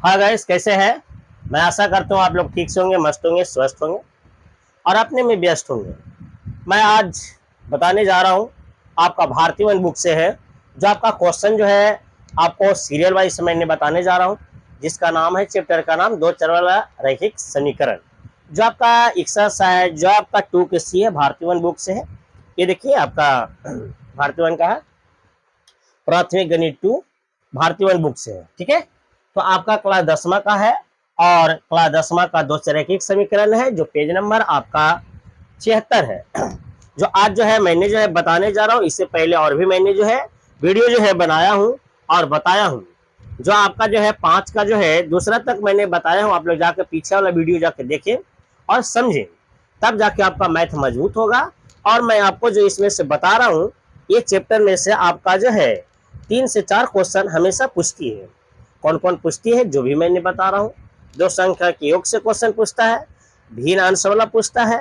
हाँ गाइस, कैसे हैं? मैं आशा करता हूँ आप लोग ठीक से होंगे, मस्त होंगे, स्वस्थ होंगे और अपने में व्यस्त होंगे। मैं आज बताने जा रहा हूँ, आपका भारतीय वन बुक से है, जो आपका क्वेश्चन जो है आपको सीरियल वाइज मैंने बताने जा रहा हूँ, जिसका नाम है, चैप्टर का नाम दो चर वाला रैखिक समीकरण। जो आपका एक्सरसाइज जो आपका 2 है, भारतीय वन बुक से है। ये देखिए आपका भारतीय वन का है, प्राथमिक गणित 2 भारतीय वन बुक से है। ठीक है, तो आपका क्लास 10वां का है और क्लास 10वां का दो रैखिक समीकरण है, जो पेज नंबर आपका 76 है। जो आज जो है मैंने जो है बताने जा रहा हूँ, इससे पहले और भी मैंने जो है वीडियो जो है बनाया हूँ और बताया हूँ। जो आपका जो है 5 का जो है दूसरा तक मैंने बताया हूँ, आप लोग जाकर पीछे वाला वीडियो जाकर देखें और समझें, तब जाके आपका मैथ मजबूत होगा। और मैं आपको जो इसमें से बता रहा हूँ, ये चैप्टर में से आपका जो है 3 से 4 क्वेश्चन हमेशा पूछती है। कौन कौन पूछती है, जो भी मैंने बता रहा हूँ। दो संख्या के योग से क्वेश्चन पूछता है, भिन्न अंश वाला पूछता है,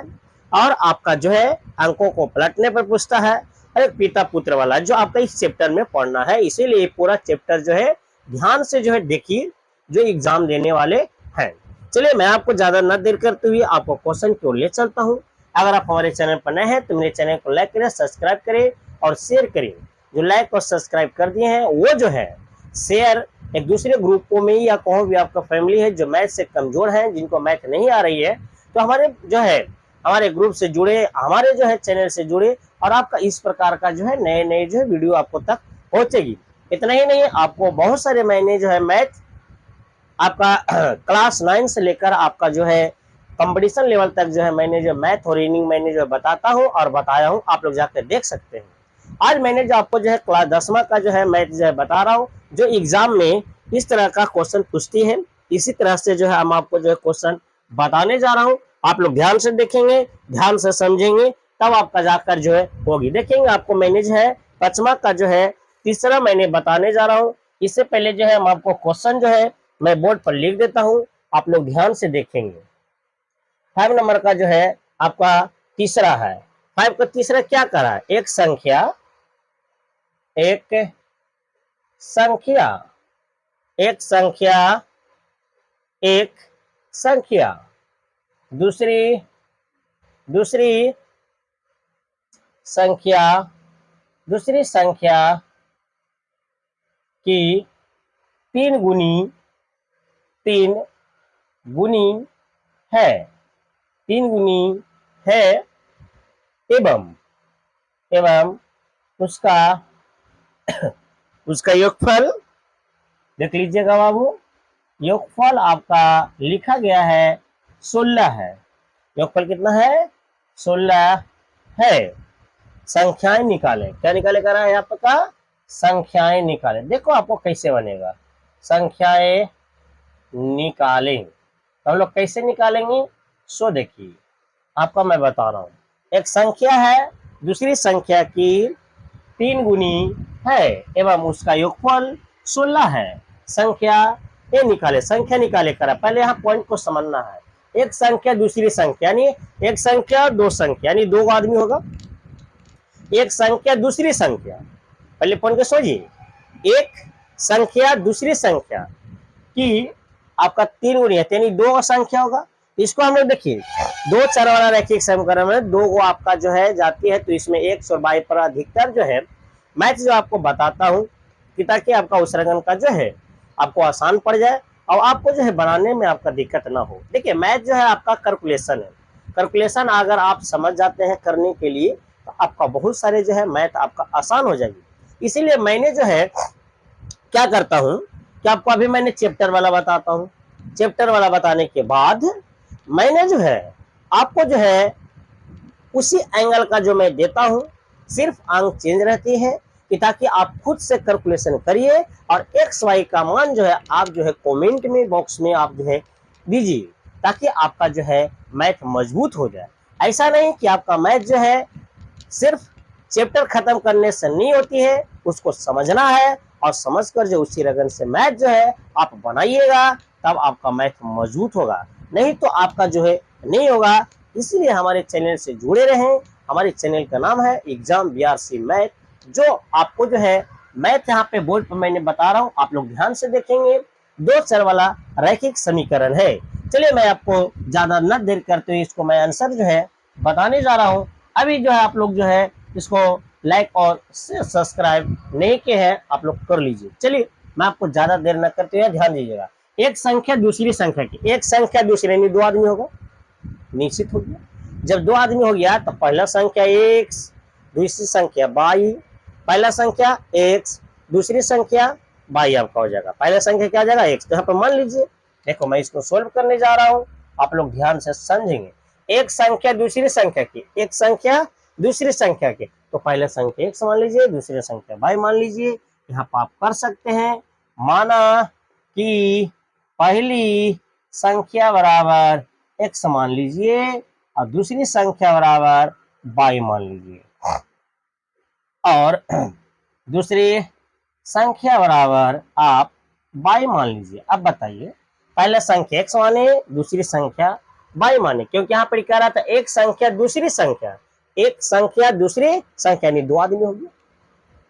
और आपका जो है अंकों को पलटने पर पूछता है, और एक पिता पुत्र वाला जो आपका इस चैप्टर में पढ़ना है। इसीलिए पूरा चैप्टर जो है ध्यान से जो है देखिए, जो एग्जाम देने वाले हैं। चलिए, मैं आपको ज्यादा न देर करते हुए आपको क्वेश्चन की ओर ले चलता हूँ। अगर आप हमारे चैनल पर नए हैं तो मेरे चैनल को लाइक करें, सब्सक्राइब करें और शेयर करें। जो लाइक और सब्सक्राइब कर दिए हैं वो जो है शेयर एक दूसरे ग्रुपों में, या कहो भी आपका फैमिली है जो मैथ से कमजोर है, जिनको मैथ नहीं आ रही है, तो हमारे जो है हमारे ग्रुप से जुड़े, हमारे जो है चैनल से जुड़े, और आपका इस प्रकार का जो है नए नए जो है वीडियो आपको तक पहुंचेगी। इतना ही नहीं है, आपको बहुत सारे मैंने जो है मैथ आपका क्लास 9 से लेकर आपका जो है कंपटीशन लेवल तक जो है मैंने जो मैथ और रीजनिंग मैंने जो बताता हूँ और बताया हूँ, आप लोग जाकर देख सकते हैं। आज मैंने जो आपको जो है क्लास 10वां का जो है मैथ जो है बता रहा हूँ, जो एग्जाम में इस तरह का क्वेश्चन पूछती है, इसी तरह से जो है हम आपको जो है क्वेश्चन बताने जा रहा हूँ। आप लोग ध्यान से देखेंगे, ध्यान से समझेंगे, तब आपका जाकर जो है होगी। देखेंगे आपको मैंने जो है 5वां का जो है तीसरा मैंने बताने जा रहा हूँ। इससे पहले जो है हम आपको क्वेश्चन जो है मैं बोर्ड पर लिख देता हूँ, आप लोग ध्यान से देखेंगे। 5 नंबर का जो है आपका तीसरा है। 5 का तीसरा क्या करा है? एक संख्या एक संख्या एक संख्या एक संख्या दूसरी दूसरी संख्या दूसरी संख्या की 3 गुनी है 3 गुनी है, एवं उसका उसका योगफल देख लीजिएगा बाबू। योगफल आपका लिखा गया है 16 है। योगफल कितना है? 16 है। संख्याएं निकालें। क्या निकाले करा है आपका? संख्याएं निकालें। देखो आपको कैसे बनेगा, संख्याएं निकालें। तो हम लोग कैसे निकालेंगे, सो देखिए आपका मैं बता रहा हूँ। एक संख्या है, दूसरी संख्या की 3 गुनी है, एवं उसका योगफल 16 है। संख्या ये निकाले, संख्या निकाले करा। पहले यहाँ पॉइंट को समझना है। एक संख्या दूसरी संख्या, यानी एक संख्या और 2 संख्या, यानी 2 आदमी होगा। एक संख्या दूसरी संख्या, पहले पॉइंट को समझिए। एक संख्या दूसरी संख्या की आपका 3 गुनी है, यानी 2 संख्या होगा। इसको हम लोग देखिए, 2 चर वाला रैखिक समीकरण में 2 को आपका जो है जाती है, तो इसमें 100 बाई पर अधिकतर जो है मैथ जो आपको बताता हूँ, कि ताकि आपका उत्सर्जन का जो है आपको आसान पड़ जाए और आपको जो है बनाने में आपका दिक्कत ना हो। देखिए, मैथ जो है आपका कैलकुलेशन है। कैलकुलेशन अगर आप समझ जाते हैं करने के लिए, तो आपका बहुत सारे जो है मैथ आपका आसान हो जाएगी। इसीलिए मैंने जो है क्या करता हूँ कि आपको अभी मैंने चैप्टर वाला बताता हूँ। चैप्टर वाला बताने के बाद मैंने जो है आपको जो है उसी एंगल का जो मैं देता हूँ, सिर्फ अंक चेंज रहती है, कि ताकि आप खुद से कैलकुलेशन करिए और एक्स वाई का मान जो है आप जो है कमेंट में बॉक्स में आप जो है दीजिए, ताकि आपका जो है मैथ मजबूत हो जाए। ऐसा नहीं कि आपका मैथ जो है सिर्फ चैप्टर खत्म करने से नहीं होती है, उसको समझना है, और समझकर जो उसी लगन से मैथ जो है आप बनाइएगा, तब आपका मैथ मजबूत होगा। नहीं तो आपका जो है नहीं होगा। इसीलिए हमारे चैनल से जुड़े रहें। हमारे चैनल का नाम है एग्जाम बीआरसी मैथ, जो आपको जो है मैथ यहाँ पे बोर्ड पर मैंने बता रहा हूँ, आप लोग ध्यान से देखेंगे, दो चर वाला रैखिक समीकरण है। चलिए मैं आपको ज्यादा न देर करते हुए इसको मैं आंसर जो है बताने जा रहा हूँ। अभी जो है आप लोग जो है इसको लाइक और सब्सक्राइब नहीं किए हैं, आप लोग कर लीजिए। चलिए मैं आपको ज्यादा देर न करते हुए ध्यान दीजिएगा। एक संख्या दूसरी संख्या की, एक संख्या दूसरी यानी दो आदमी होगा, निश्चित हो गया। जब दो आदमी हो गया तो पहला संख्या एक्स, दूसरी संख्या बाई, पहला संख्या एक्स, दूसरी संख्या बाई आपका हो जाएगा। पहला संख्या क्या हो जाएगा एक्स, तो यहाँ पर मान लीजिए, देखो मैं इसको सोल्व करने जा रहा हूँ, आप लोग ध्यान से समझेंगे। एक संख्या दूसरी संख्या की, एक संख्या दूसरी संख्या की, तो पहले संख्या एक्स मान लीजिए, दूसरी संख्या बाई मान लीजिए। यहाँ पर आप कर सकते हैं, माना कि पहली संख्या बराबर एक्स मान लीजिए और दूसरी संख्या बराबर बाई मान लीजिए, और दूसरी संख्या बराबर आप बाई मान लीजिए। अब बताइए, पहले संख्या एक्स माने, दूसरी संख्या बाई माने, क्योंकि यहाँ पर कह रहा था एक संख्या दूसरी संख्या, एक संख्या दूसरी संख्या नहीं, दो आदमी हो गया।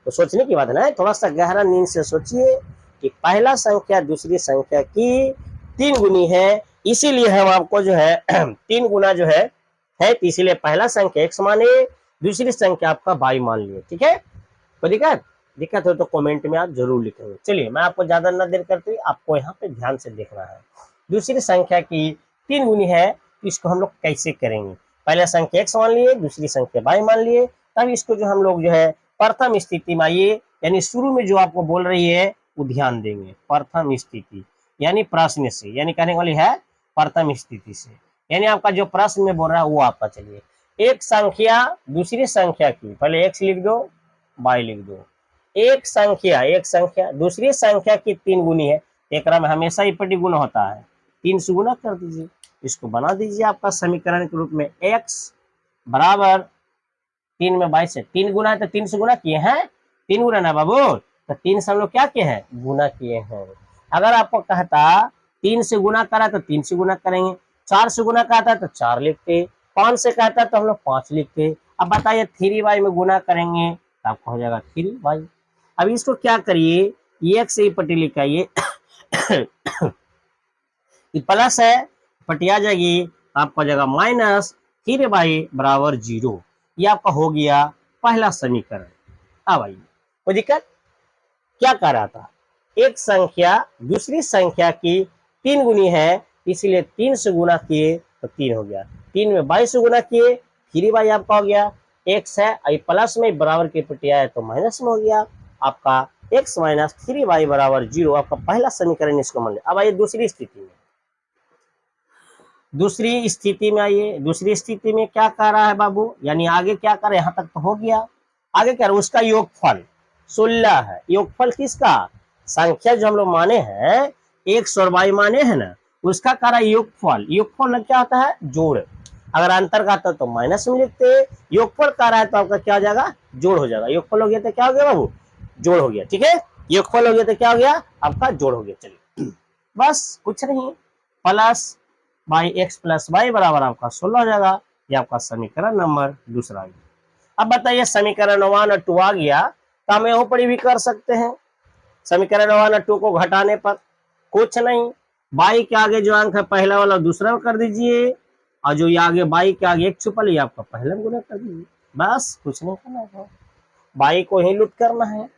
तो सोचने की बात है ना, थोड़ा सा गहरा नींद से सोचिए कि पहला संख्या दूसरी संख्या की 3 गुनी है, इसीलिए हम आपको जो है 3 गुना जो है तो इसीलिए पहला संख्या एक्स माने, दूसरी संख्या आपका बाई मान लिए। ठीक है, कोई दिक्कत हो तो कमेंट में आप जरूर लिखेंगे। चलिए मैं आपको ज्यादा न देर करते, आपको यहाँ पे ध्यान से देखना है। दूसरी संख्या की 3 गुनी है, तो इसको हम लोग कैसे करेंगे। पहला संख्या एक्स मान लिए, दूसरी संख्या बाई मान लिए, तब इसको जो हम लोग जो है प्रथम स्थिति में आइए, यानी शुरू में जो आपको बोल रही है वो ध्यान देंगे। प्रथम स्थिति यानी प्रश्न से, यानी कहने वाली है प्रथम स्थिति से, यानी आपका जो प्रश्न में बोल रहा है वो आपका। चलिए, एक संख्या दूसरी संख्या की, पहले एक्स लिख दो, बाई लिख दो। एक संख्या दूसरी संख्या की 3 गुनी है, एक में हमेशा ही प्रतिगुण होता है, 3 से गुना कर दीजिए, इसको बना दीजिए आपका समीकरण के रूप में। एक्स बराबर 3 में 22 है, 3 गुना है तो 3 से गुना किए हैं, 3 गुना ना बाबू, तो 3 से हम लोग क्या किए हैं, गुना किए हैं। अगर आपको कहता 3 से गुना करा तो 3 से गुना करेंगे, 4 से गुना कहता तो 4 लिखते, 5 से कहता तो हम लोग 5 लिखते। अब बताइए 3y में गुना करेंगे तो आपको हो जाएगा 3y। अब इसको क्या करिए, एक से ही पट्टी लिखाइए प्लस है, पट्टी आ जाएगी, आपको जाएगा माइनस 3y बराबर 0। ये आपका हो गया पहला समीकरण। अब आइए, कोई दिक्कत, क्या कर रहा था, एक संख्या दूसरी संख्या की 3 गुनी है, इसलिए 3 से गुना किए तो 3 हो गया, 3 में 22 से गुना किए 3y आपका हो गया। एक्स है प्लस में बराबर की पट्टी आया तो माइनस में हो गया आपका x माइनस 3y बराबर 0, आपका पहला समीकरण इसको मान लिया। अब आइए दूसरी स्थिति में, दूसरी स्थिति में आइए। दूसरी स्थिति में क्या कर रहा है बाबू, यानी आगे क्या कर, यहाँ तक तो हो गया, आगे क्या, उसका योगफल 16 है। योगफल किसका, संख्या जो हम लोग माने हैं एक्स और वाई माने हैं ना, उसका करा योगफल। योगफल क्या होता है, जोड़। अगर अंतर का था तो माइनस में लिखते, योगफल कर रहा है तो आपका क्या हो जाएगा, जोड़ हो जाएगा। योगफल हो गया तो क्या हो गया बाबू, जोड़ हो गया। ठीक है, योगफल हो गया तो क्या हो गया, आपका जोड़ हो गया। चलिए बस कुछ नहीं, plus by x plus y बराबर आपका 16 हो जाएगा। ये आपका समीकरण नंबर दूसरा। अब बताइए समीकरण 1 और 2 आ गया, तो हम यहाँ पर भी कर सकते हैं। समीकरण 1 और 2 को घटाने पर कुछ नहीं, बाई के आगे जो अंक है पहला वाला दूसरा में कर दीजिए, और जो ये आगे बाई के आगे एक छुपा लिया आपका पहले में गुना कर दीजिए, बस कुछ नहीं करना है। बाई को ही लूट करना है,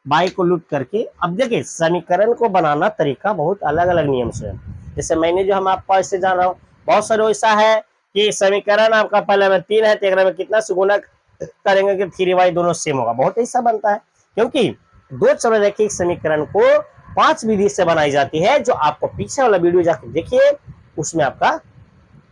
बाई को लूट करके। अब देखिए समीकरण को बनाना तरीका बहुत अलग अलग नियम से है। जैसे मैंने जो हम आपको ऐसे जान रहा हूँ, बहुत सारे ऐसा है कि समीकरण आपका पहले में 3 है, तो में कितना से गुना करेंगे कि 3y दोनों सेम होगा। बहुत ऐसा बनता है, क्योंकि दो चररेखिक समीकरण को 5 विधि से बनाई जाती है, जो आपको पीछे वाला वीडियो जाकर देखिए, उसमें आपका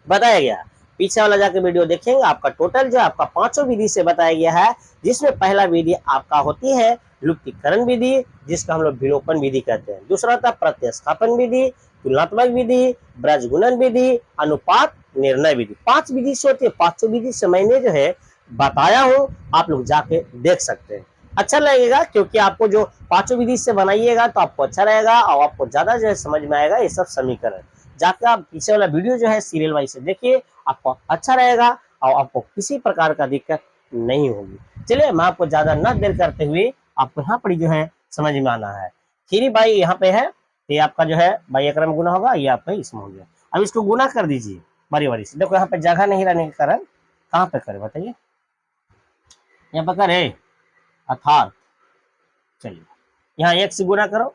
बताया गया। पीछे वाला जाकर वीडियो देखेंगे, आपका टोटल जो आपका 5 विधि से बताया गया है, जिसमें पहला विधि आपका होती है लुप्तीकरण विधि, जिसका हम लोग विलोपन विधि कहते हैं। दूसरा था प्रतिस्थापन विधि, तुलनात्मक विधि, ब्रजगुणन विधि, अनुपात निर्णय विधि। 5 विधि से होती है। 5 विधि से मैंने जो है बताया हूँ, आप लोग जाके देख सकते हैं, अच्छा लगेगा, क्योंकि आपको जो 5 विधि से बनाइएगा तो आपको अच्छा रहेगा और आपको ज्यादा जो है समझ में आएगा ये सब समीकरण। जाकर आप पीछे वाला वीडियो जो है सीरियल वाइज से देखिए, आपको अच्छा रहेगा और आपको किसी प्रकार का दिक्कत नहीं होगी। चलिए मैं आपको ज्यादा न देर करते हुए आपको यहाँ पर जो है समझ में आना है। 3y यहाँ पे है, ये आपका जो है बाई एकड़ में गुना होगा, ये आपका इसमें हो गया। अब इसको गुना कर दीजिए बारी बारी से। देखो यहाँ पे जगह नहीं रहने के कारण कहाँ पे करे बताइए, यहाँ पर करे अर्थात, चलिए यहाँ 1 से गुना करो,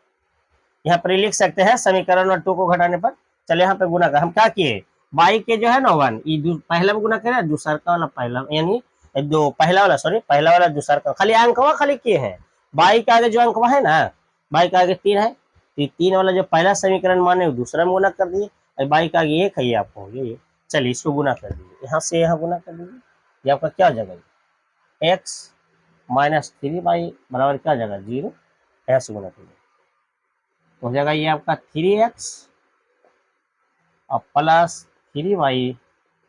यहाँ पर लिख सकते हैं समीकरण और 2 को घटाने पर। चलिए यहाँ पे गुना कर, हम क्या किए, बाई के जो है ना 1 ये पहला में गुना करे, दूसरा का वाला पहला, यानी जो पहला वाला सॉरी पहला वाला दूसरा का, खाली अंकवा खाली किए हैं। बाई के आगे जो अंकवा है ना, बाई के आगे 3 है, तो 3 वाला जो पहला समीकरण माने दूसरा में गुना कर दिए, और बाई का आगे 1 है, ये आपको हो गया ये। चलिए इसको गुना कर दीजिए, यहाँ से यहाँ गुना कर दीजिए, ये आपका क्या हो जाएगा, x माइनस 3 बाई बराबर क्या हो जाएगा 0, यहाँ से गुना करिए हो जाएगा ये आपका 3x और प्लस 3y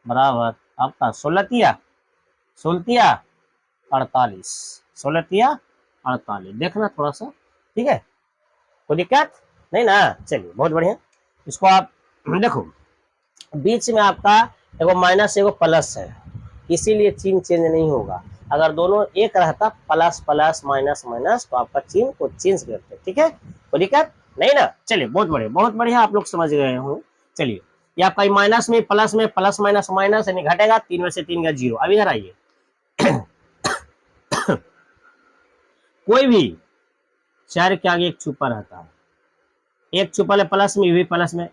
बराबर आपका 16 48, 16 48। देखना थोड़ा सा, ठीक है, कोई दिक्कत नहीं ना। चलिए बहुत बढ़िया, इसको आप देखो बीच में आपका एगो माइनस एगो प्लस है, इसीलिए चिन्ह चेंज नहीं होगा। अगर दोनों एक रहता प्लस प्लस माइनस माइनस तो आपका चिन्ह को चेंज करते, ठीक है, कोई दिक्कत नहीं ना। चलिए बहुत बढ़िया आप लोग समझ गए हो। चलिए ये आपका माइनस में प्लस माइनस माइनस यानी घटेगा, 3 में से 3 का 0। अब इधर आइए कोई भी 4 के आगे 1 छुपा रहता है, 1 छुपा है प्लस में, भी प्लस में,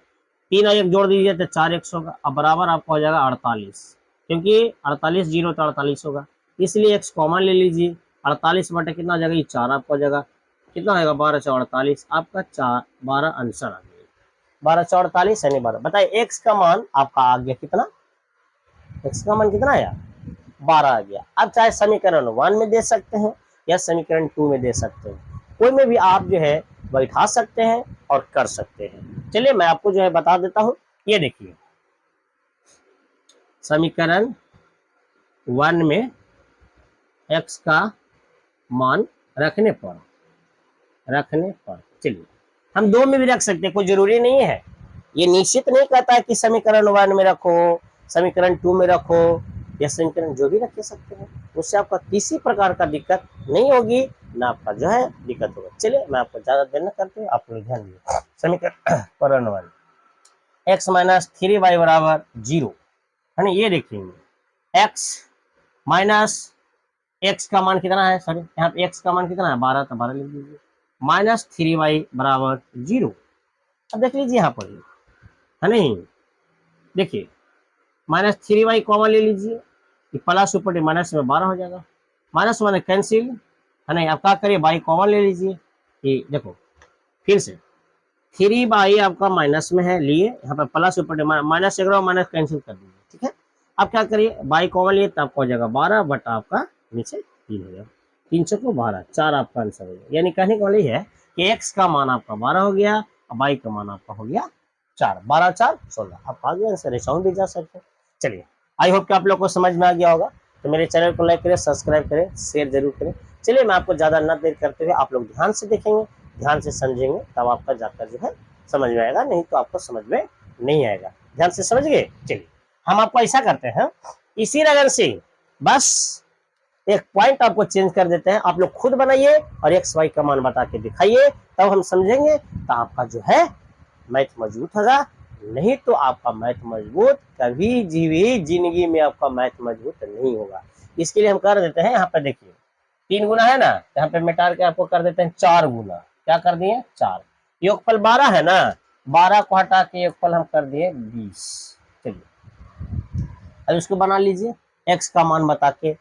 3 और 1 जोड़ दीजिए तो 4x होगा। अब बराबर आपका हो जाएगा 48, क्योंकि 48 0 तो 48 होगा, इसलिए x कॉमन ले लीजिए। 48 बटे कितना हो जाएगा, ये 4 आपका हो जाएगा, कितना होगा 12 4 48, आपका 4 12 आंसर आ गया, 12 4 48 यानी 12। बताइए x का मान आपका आ गया कितना, x का मान कितना आया 12 आ गया। अब चाहे समीकरण 1 में दे सकते हैं या समीकरण 2 में दे सकते हैं, कोई में भी आप जो है बैठा सकते हैं और कर सकते हैं। चलिए मैं आपको जो है बता देता हूं, ये देखिए समीकरण 1 में x का मान रखने पर चलिए हम 2 में भी रख सकते हैं, कोई जरूरी नहीं है, ये निश्चित नहीं कहता है कि समीकरण 1 में रखो, समीकरण 2 में रखो, या समीकरण जो भी रख सकते हैं, उससे आपका किसी प्रकार का दिक्कत नहीं होगी, ना आपका जो है दिक्कत होगा। चलिए मैं आपको ज्यादा देर न करते हुए आप लोग ध्यान दीजिए, समीकरण 1 x माइनस 3y बराबर 0 है ना। ये देखिए x माइनस x का मान कितना है, सॉरी यहाँ पे x का मान कितना है 12, तो 12 लिख दीजिए, माइनस 3y बराबर 0। अब देख लीजिए यहाँ पर है नहीं, देखिए माइनस 3y कॉमन ले लीजिए, प्लस ऊपर माइनस में 12 हो जाएगा, माइनस माइनस कैंसिल है नहीं। आप क्या करिए y कॉमन ले लीजिए, कि देखो फिर से 3y आपका माइनस में है, लिए यहाँ पर प्लस ऊपर माइनस माइनस कैंसिल कर दीजिए, ठीक है। अब क्या करिए y कॉमन लिए तो आपका हो जाएगा 12 बटा आपका नीचे 3 हो जाएगा, 3 से 12 4 आपका आंसर हो जाएगा। यानी कहने का यही है कि x का मान आपका 12 हो गया और y का मान आपका हो गया 4, 12 4 16, आप आ गया आंसर, ऐसा भी जा सकते हैं। चलिए आई होप कि आप लोग को समझ में आ गया होगा, तो मेरे चैनल को लाइक करें, सब्सक्राइब करें, शेयर जरूर करें। चलिए मैं आपको ज़्यादा न देर करते हुए आप लोग ध्यान से देखेंगे, ध्यान से समझेंगे, तब आपका जाकर जो है समझ में आएगा, नहीं तो आपको समझ में नहीं आएगा। ध्यान से समझ गए। चलिए हम आपको ऐसा करते हैं, इसी रगन से बस एक पॉइंट आपको चेंज कर देते हैं, आप लोग खुद बनाइए और एक्स वाई का मान बता के दिखाइए, तब हम समझेंगे, तो आपका जो है मैथ मजबूत होगा। नहीं तो आपका मैथ मजबूत कभी भी जिंदगी में आपका मैथ मजबूत नहीं होगा। इसके लिए हम कर देते हैं, यहाँ पर देखिए 3 गुना है ना, यहाँ पे मिटा के आपको कर देते हैं 4 गुना, क्या कर दिए 4, योगफल 12 है ना, 12 को हटा के योगफल हम कर दिए 20। चलिए अब इसको बना लीजिए, एक्स का मान बता के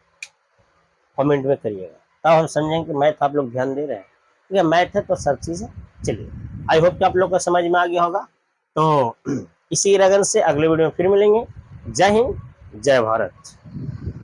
कमेंट में करिएगा, तब हम समझेंगे कि मैथ आप लोग ध्यान दे रहे हैं, ठीक है। मैथ है तो सब चीज़ है। चलिए आई होप कि आप लोग को समझ में आ गया होगा। तो इसी रगन से अगले वीडियो में फिर मिलेंगे। जय हिंद, जय भारत।